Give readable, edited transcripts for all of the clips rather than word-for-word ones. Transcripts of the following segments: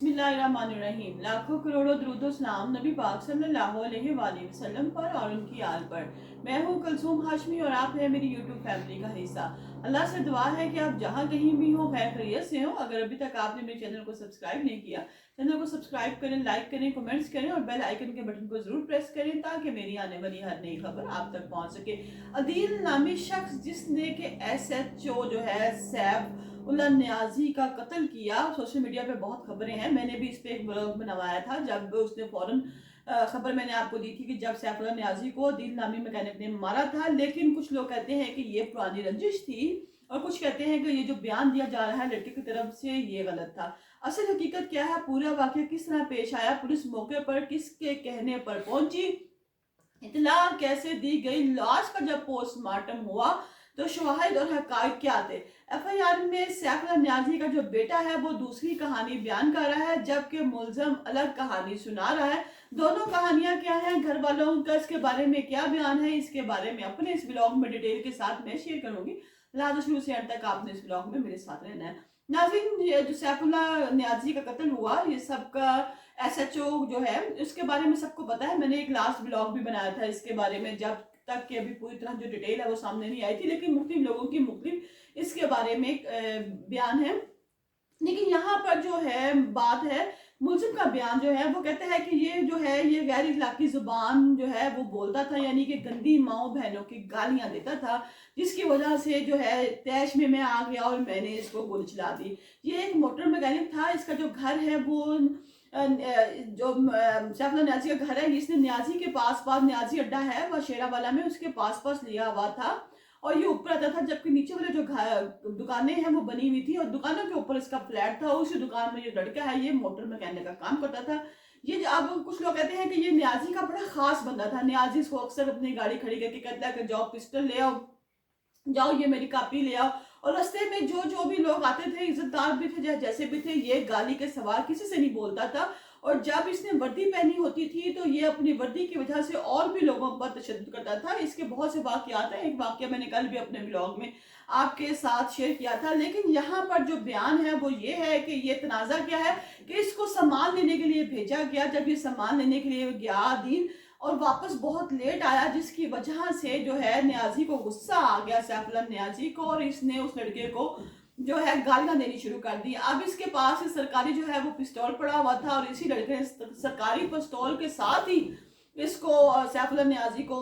बिस्मिल्लाहिर्रहमानिर्रहीम। लाखों करोड़ों दुरूदो सलाम नबी पाक सल्लल्लाहु अलैहि वसल्लम पर और उनकी आल पर। मैं हूँ कुलसूम हाशमी और आप हैं मेरी यूट्यूब फैमिली का हिस्सा। अल्लाह से दुआ है कि आप जहाँ कहीं भी हो खैर खैरियत से हो। अगर अभी तक आपने मेरे चैनल को सब्सक्राइब नहीं किया, चैनल को सब्सक्राइब करें, लाइक करें, कमेंट्स करें और बेल आइकन के बटन को जरूर प्रेस करें ताकि मेरी आने वाली हर नई खबर आप तक पहुँच सके। अदील नामी शख्स जिसने के SHO जो है सैफ उल्ला न्याजी का कत्ल किया, सोशल मीडिया पे बहुत खबरें हैं। मैंने भी इस पे एक ब्लॉग बनवाया था जब उसने फौरन खबर मैंने आपको दी थी कि जब सैफुल्लाह न्याजी को दिल नामी मैकेनिक ने मारा था। लेकिन कुछ लोग कहते हैं कि ये पुरानी रंजिश थी और कुछ कहते हैं कि ये जो बयान दिया जा रहा है लड़के की तरफ से ये गलत था। असल हकीकत क्या है, पूरा वाकया किस तरह पेश आया, पुलिस मौके पर किसके कहने पर पहुंची, इतला कैसे दी गई, लाश का जब पोस्टमार्टम हुआ तो शवाहिद और हकायक क्या थे। FIR में सैफुल्लाह न्याजी का जो बेटा है वो दूसरी कहानी बयान कर रहा है जबकि मुलजम अलग कहानी सुना रहा है। दोनों कहानियां क्या है, घर वालों का इसके बारे में क्या बयान है, इसके बारे में अपने इस ब्लॉग में डिटेल के साथ मैं शेयर करूंगी। लिहाजा शुरू से अंत तक आपने इस ब्लॉग में मेरे साथ रहना है। नाज़रीन, ये जो सैफुल्लाह न्याजी का कत्ल हुआ, ये सबका SHO जो है इसके बारे में सबको पता है। मैंने एक लास्ट ब्लॉग भी बनाया था इसके बारे में, जब तक कि अभी पूरी तरह जो डिटेल है वो सामने नहीं आई थी, लेकिन मुख्तलिफ लोगों की मुख्तलिफ इसके बारे में बयान है। लेकिन यहाँ पर जो है बात है, मुलजिम का बयान जो है वो कहता है कि ये जो है ये गैर इखलाकी जुबान जो है वो बोलता था, यानी कि गंदी माओ बहनों की गालियां देता था, जिसकी वजह से जो है तैश में मैं आ गया और मैंने इसको गोली चला दी। ये एक मोटर मैकेनिक था, इसका जो घर है वो जो सैफुल्लाह न्याजी का घर है, इसने न्याजी के पास न्याजी अड्डा है वह शेरावाला में, उसके पास लिया हुआ था और ये ऊपर आता था, जबकि नीचे वाले जो दुकानें हैं वो बनी हुई थी और दुकानों के ऊपर इसका फ्लैट था। उसी दुकान में ये लड़का है ये मोटर मैकेनिक का काम करता था। ये अब कुछ लोग कहते हैं कि ये न्याजी का बड़ा खास बंदा था। न्याजी इसको अक्सर अपनी गाड़ी खड़ी करके कहता है कि जाओ पिस्टल ले आओ, जाओ ये मेरी कापी ले आओ। और रास्ते में जो जो भी लोग आते थे, इज्जतदार भी थे जैसे भी थे, ये गाली के सवाल किसी से नहीं बोलता था। और जब इसने वर्दी पहनी होती थी तो ये अपनी वर्दी की वजह से और भी लोगों पर तशद्दुद करता था। इसके बहुत से वाकयात हैं, एक वाकया मैंने कल भी अपने ब्लॉग में आपके साथ शेयर किया था। लेकिन यहाँ पर जो बयान है वो ये है कि ये तनाज़ा क्या है कि इसको सामान लेने के लिए भेजा गया। जब ये सामान लेने के लिए गया दिन और वापस बहुत लेट आया, जिसकी वजह से जो है न्याजी को गुस्सा आ गया, सैफुल्लाह न्याजी को, और इसने उस लड़के को जो है गालियां देनी शुरू कर दी। अब इसके पास सरकारी जो है वो पिस्तौल पड़ा हुआ था और इसी लड़के ने सरकारी पिस्तौल के साथ ही इसको सैफुल्लाह न्याजी को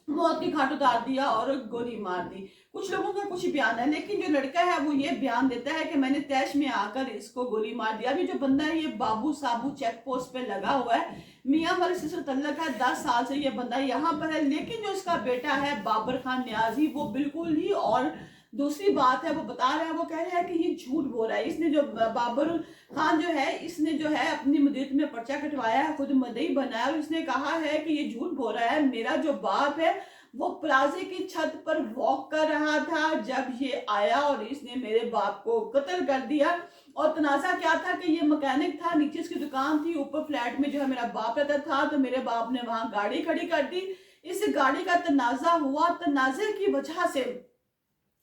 मौत की घाट उतार दिया और गोली मार दी। कुछ लोगों का कुछ बयान है, लेकिन जो लड़का है वो ये बयान देता है कि मैंने तैश में आकर इसको गोली मार दिया। अभी जो बंदा है ये बाबू साबू चेक पोस्ट पे लगा हुआ है, मियाँ वाले से तल्लक है, 10 साल से ये बंदा यहाँ पर है। लेकिन जो इसका बेटा है बाबर खान न्याजी वो बिल्कुल ही और दूसरी बात है, वो बता रहा है, वो कह रहा है कि ये झूठ बोल रहा है। इसने जो बाबर खान जो है इसने जो है अपनी मदीत में पर्चा कटवाया है, खुद मदई बनाया और इसने कहा है कि ये झूठ बोल रहा है। मेरा जो बाप है वो प्लाजे की छत पर वॉक कर रहा था जब ये आया और इसने मेरे बाप को कत्ल कर दिया। और तनाजा क्या था कि ये मैकेनिक था, नीचे इसकी दुकान थी, ऊपर फ्लैट में जो है मेरा बाप रहता था, तो मेरे बाप ने वहां गाड़ी खड़ी कर दी। इस गाड़ी का तनाजा हुआ, तनाजे की वजह से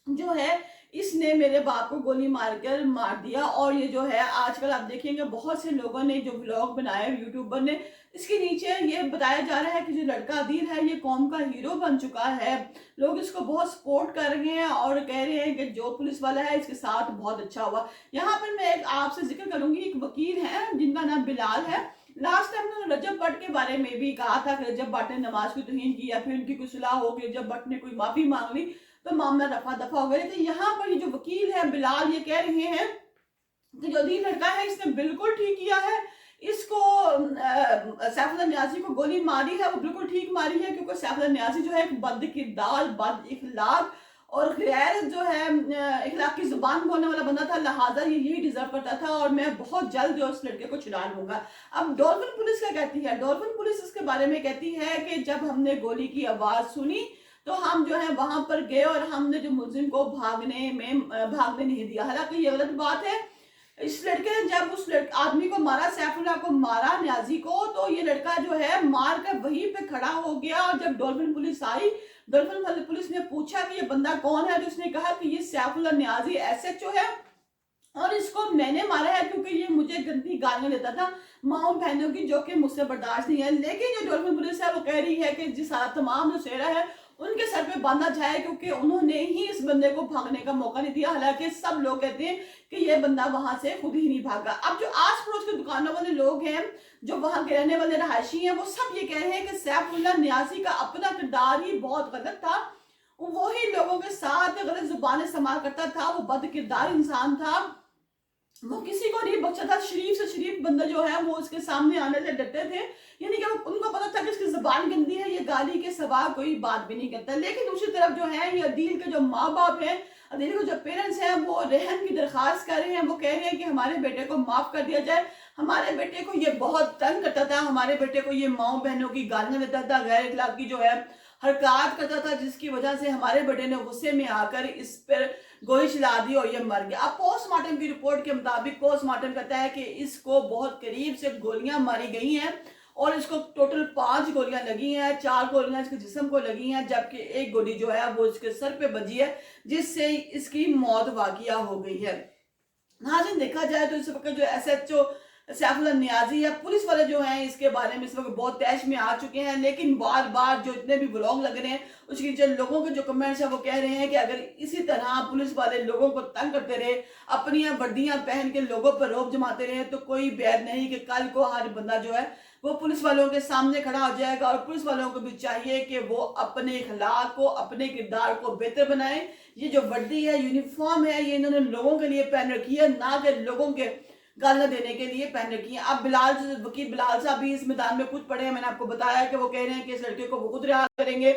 जो है इसने मेरे बाप को गोली मारकर मार दिया। और ये जो है आजकल आप देखेंगे बहुत से लोगों ने जो व्लॉग बनाए यूट्यूबर ने, इसके नीचे ये बताया जा रहा है कि जो लड़का अदील है ये कौम का हीरो बन चुका है, लोग इसको बहुत सपोर्ट कर रहे हैं और कह रहे हैं कि जो पुलिस वाला है इसके साथ बहुत अच्छा हुआ। यहाँ पर मैं एक आपसे जिक्र करूंगी, एक वकील है जिनका नाम बिलाल है। लास्ट टाइम उन्होंने रजब भट्ट के बारे में भी कहा था कि रजब भट्ट ने नमाज की तौहीन की या फिर उनकी कोई सुलह हो गई, रजब भट्ट ने कोई माफी मांग ली तो मामला रफा दफा हो गया। तो यहाँ पर ये जो वकील है बिलाल ये कह रहे हैं कि जो अदील लड़का है इसने बिल्कुल ठीक किया है, इसको सैफुल्लाह न्याजी को गोली मारी है वो बिल्कुल ठीक मारी है, क्योंकि सैफुल्लाह न्याजी जो है एक बद किरदार, बद इखलाक और गैर जो है इखलाकी जुबान बोलने वाला बंदा था। लिहाजा ये यही डिजर्व करता था और मैं बहुत जल्द जो उस लड़के को छुड़ा लूंगा। अब डॉल्फिन पुलिस क्या कहती है, डॉल्फिन पुलिस इसके बारे में कहती है कि जब हमने गोली की आवाज सुनी तो हम जो है वहां पर गए और हमने जो मुलजिम को भागने नहीं दिया। हालांकि ये गलत बात है। इस लड़के ने जब उस आदमी को मारा, सैफुल्लाह को मारा न्याजी को, तो ये लड़का जो है मार कर वहीं पे खड़ा हो गया। और जब डॉल्फिन पुलिस आई, डॉल्फिन पुलिस ने पूछा कि ये बंदा कौन है, तो उसने कहा कि ये सैफुल्लाह न्याजी SHO है और इसको मैंने मारा है क्योंकि ये मुझे गंदी गालियां देता था माओ बहनों की, जो कि मुझसे बर्दाश्त नहीं है। लेकिन जो डॉल्फिन पुलिस है वो कह रही है कि जिस तमाम जो सेरा है उनके सर पे बांधा जाए, क्योंकि उन्होंने ही इस बंदे को भागने का मौका नहीं दिया। हालांकि सब लोग कहते हैं कि ये बंदा वहां से खुद ही नहीं भागा। अब जो आस पड़ोस के दुकानों वाले लोग हैं, जो वहां के रहने वाले रहायशी हैं, वो सब ये कह रहे हैं कि सैफुल्लाह नियाज़ी का अपना किरदार ही बहुत गलत था। वो ही लोगों के साथ गलत जुबान इस्तेमाल करता था, वो बद किरदार इंसान था, वो किसी को नहीं बख्शा था। शरीफ से शरीफ बंदा जो है वो उसके सामने आने से डरते थे, यानी कि उनको पता था कि इसकी जुबान गंदी है, ये गाली के सिवा कोई बात भी नहीं करता। लेकिन दूसरी तरफ जो है ये अदील के जो माँ बाप हैं, अदील के जो पेरेंट्स हैं, वो रहम की दरख्वास्त कर रहे हैं। वो कह रहे हैं कि हमारे बेटे को माफ कर दिया जाए, हमारे बेटे को ये बहुत तंग करता था, हमारे बेटे को ये माओ बहनों की गालियां देता था, गैर इखलाकी जो है हरकत करता था, जिसकी वजह से हमारे बेटे ने गुस्से में आकर इस पर गोली चला दी और ये मर गया। अब पोस्टमार्टम की रिपोर्ट के मुताबिक पोस्टमार्टम कहता है कि इसको बहुत करीब से गोलियां मारी गई हैं और इसको टोटल 5 गोलियां लगी हैं। 4 गोलियां इसके जिस्म को लगी हैं, जबकि एक गोली जो है वो इसके सर पे बजी है, जिससे इसकी मौत वाकिया हो गई है। नाज़रीन, देखा जाए तो इस वक्त जो SHO सैफुल्लाह नियाज़ी है, पुलिस वाले जो हैं इसके बारे में इस वक्त बहुत तैश में आ चुके हैं। लेकिन बार बार जो इतने भी व्लॉग लग रहे हैं, उसकी जो लोगों के जो कमेंट्स हैं वो कह रहे हैं कि अगर इसी तरह पुलिस वाले लोगों को तंग करते रहे, अपनी वर्दियां पहन के लोगों पर रौब जमाते रहे, तो कोई बैद नहीं कि कल को हर बंदा जो है वो पुलिस वालों के सामने खड़ा हो जाएगा। और पुलिस वालों को भी चाहिए कि वो अपने इखलाक को, अपने किरदार को बेहतर बनाए। ये जो वर्दी है, यूनिफॉर्म है, ये इन्होंने लोगों के लिए पहन रखी है, ना कि लोगों के गालियां देने के लिए पहन रखी है। अब वकील बिलाल साहब भी इस मैदान में कूद पड़े हैं। मैंने आपको बताया कि वो कह रहे हैं कि इस लड़के को वो खुद रिहा करेंगे।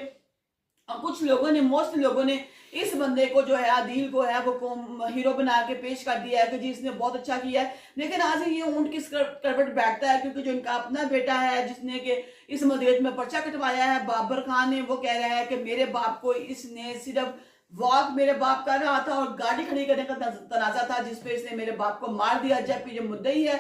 और कुछ लोगों ने, मोस्ट लोगों ने इस बंदे को जो है, आदिल को है, वो हीरो बना के पेश कर दिया है कि जी इसने बहुत अच्छा किया है। लेकिन आज ये ऊंट किस करवट बैठता है, क्योंकि जो इनका अपना बेटा है जिसने कि इस मदीयत में पर्चा कटवाया है, बाबर खान है, वो कह रहा है कि मेरे बाप को इसने सिर्फ वॉक मेरे बाप कर रहा था और गाड़ी खड़ी करने का तनाजा था, जिसपे इसने मेरे बाप को मार दिया। जबकि जो मुद्दई है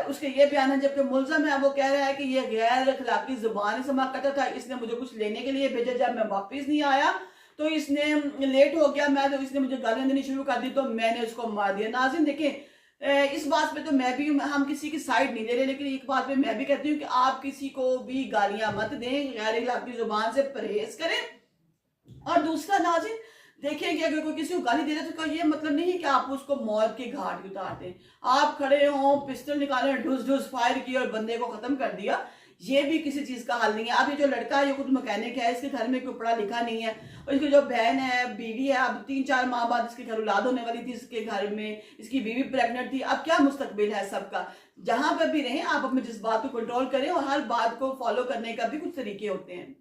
उसके ये बयान है, जबकि मुलजम है वो कह रहा है कि ये गैर अखलाकी जुबान इस्तेमाल करता था, इसने मुझे कुछ लेने के लिए भेजा, जब मैं वापस नहीं आया तो इसने लेट हो गया, मैं तो इसने मुझे गालियां देनी शुरू कर दी, तो मैंने उसको मार दिया। नाज़रीन देखें, इस बात पे तो मैं भी, हम किसी की साइड नहीं ले रहे, लेकिन एक बात पे मैं भी कहती हूँ कि आप किसी को भी गालियां मत दें, गैर अखलाकी जुबान से परहेज करें। और दूसरा नाज़रीन देखिए कि अगर कोई किसी को गाली दे रहा है तो ये मतलब नहीं है कि आप उसको मौत के घाट उतार दें। आप खड़े हो, पिस्टल निकाले, ढुस ढुस फायर किया और बंदे को खत्म कर दिया, ये भी किसी चीज का हल नहीं है। अब ये जो लड़का है ये खुद मैकेनिक है, इसके घर में कोई पढ़ा लिखा नहीं है, और इसकी जो बहन है, बीवी है, अब 3-4 माह बाद इसके घर औलाद होने वाली थी, इसके घर में इसकी बीवी प्रेग्नेंट थी। अब क्या मुस्तकबिल है सबका। जहां पर भी रहें आप अपने जज्बात को कंट्रोल करें और हर बात को फॉलो करने का भी कुछ तरीके होते हैं।